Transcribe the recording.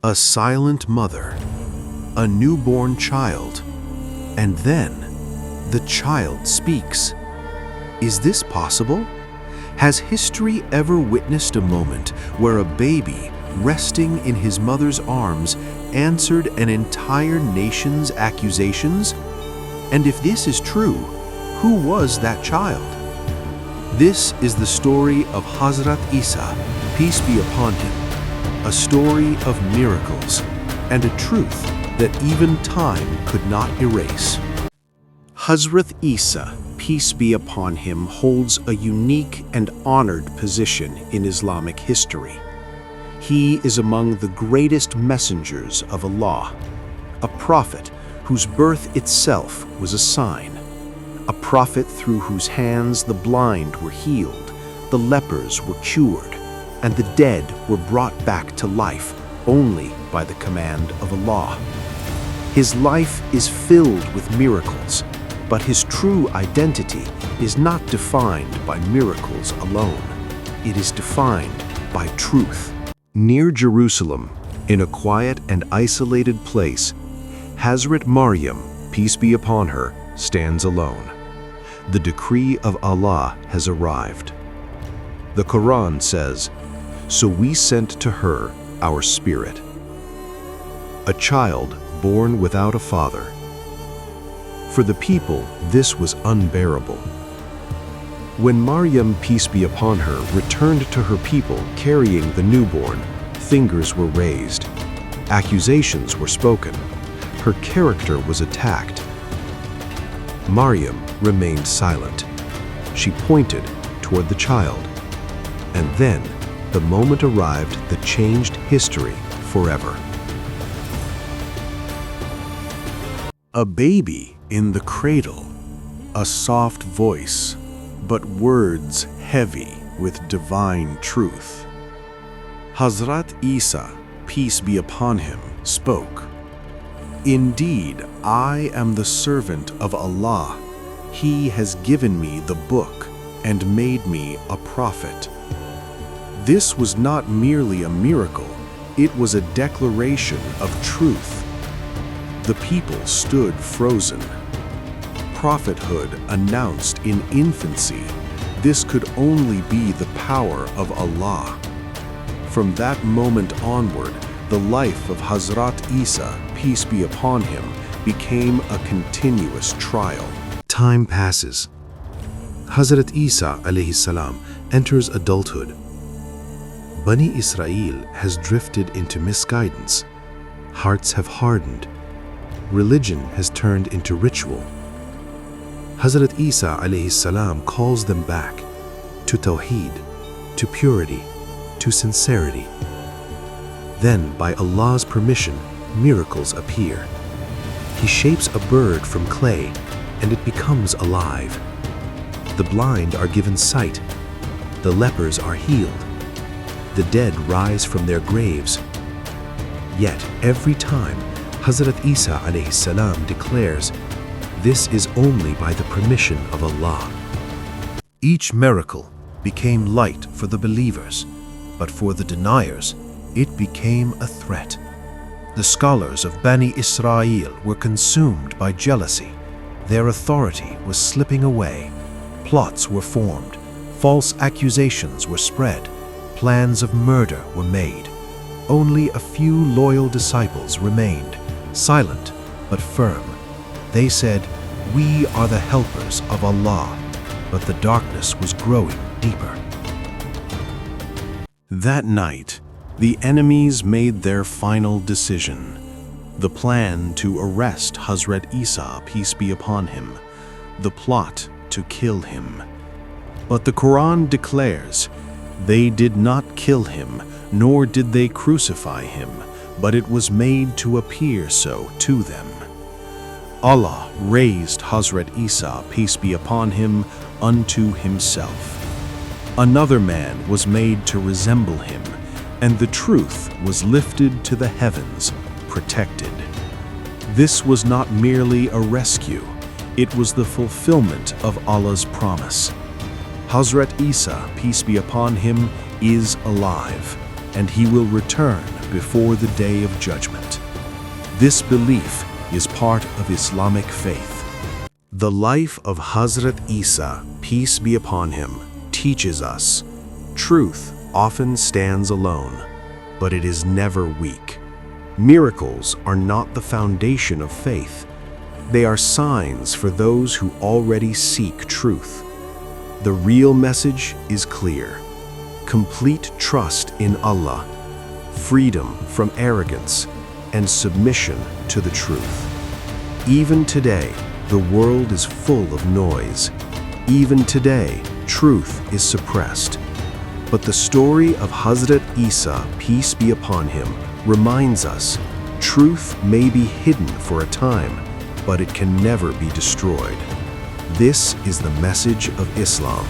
A silent mother, a newborn child, and then the child speaks. Is this possible? Has history ever witnessed a moment where a baby, resting in his mother's arms, answered an entire nation's accusations? And if this is true, who was that child? This is the story of Hazrat Isa, peace be upon him, a story of miracles and a truth that even time could not erase. Hazrat Isa, peace be upon him, holds a unique and honored position in Islamic history. He is among the greatest messengers of Allah, a prophet whose birth itself was a sign, a prophet through whose hands the blind were healed, the lepers were cured, and the dead were brought back to life only by the command of Allah. His life is filled with miracles, but his true identity is not defined by miracles alone. It is defined by truth. Near Jerusalem, in a quiet and isolated place, Hazrat Maryam, peace be upon her, stands alone. The decree of Allah has arrived. The Quran says, "So we sent to her our spirit." A child born without a father. For the people, this was unbearable. When Maryam, peace be upon her, returned to her people carrying the newborn, fingers were raised, accusations were spoken, her character was attacked. Maryam remained silent. She pointed toward the child. And then, the moment arrived that changed history forever. A baby in the cradle, a soft voice, but words heavy with divine truth. Hazrat Isa, peace be upon him, spoke, "Indeed, I am the servant of Allah. He has given me the book and made me a prophet." This was not merely a miracle, it was a declaration of truth. The people stood frozen. Prophethood announced in infancy, this could only be the power of Allah. From that moment onward, the life of Hazrat Isa, peace be upon him, became a continuous trial. Time passes. Hazrat Isa alayhi salam enters adulthood. Bani Israel has drifted into misguidance. Hearts have hardened. Religion has turned into ritual. Hazrat Isa alayhi salam calls them back to Tawheed, to purity, to sincerity. Then, by Allah's permission, miracles appear. He shapes a bird from clay, and it becomes alive. The blind are given sight. The lepers are healed. The dead rise from their graves. Yet, every time, Hazrat Isa alayhi salam declares, this is only by the permission of Allah. Each miracle became light for the believers, but for the deniers, it became a threat. The scholars of Bani Israel were consumed by jealousy. Their authority was slipping away. Plots were formed. False accusations were spread. Plans of murder were made. Only a few loyal disciples remained, silent but firm. They said, "We are the helpers of Allah," but the darkness was growing deeper. That night, the enemies made their final decision, the plan to arrest Hazrat Isa, peace be upon him, the plot to kill him. But the Quran declares, they did not kill him, nor did they crucify him, but it was made to appear so to them. Allah raised Hazrat Isa, peace be upon him, unto himself. Another man was made to resemble him, and the truth was lifted to the heavens, protected. This was not merely a rescue, it was the fulfillment of Allah's promise. Hazrat Isa, peace be upon him, is alive, and he will return before the day of judgment. This belief is part of Islamic faith. The life of Hazrat Isa, peace be upon him, teaches us truth often stands alone, but it is never weak. Miracles are not the foundation of faith. They are signs for those who already seek truth. The real message is clear: complete trust in Allah, freedom from arrogance, and submission to the truth. Even today, the world is full of noise. Even today, truth is suppressed. But the story of Hazrat Isa, peace be upon him, reminds us truth may be hidden for a time, but it can never be destroyed. This is the message of Islam.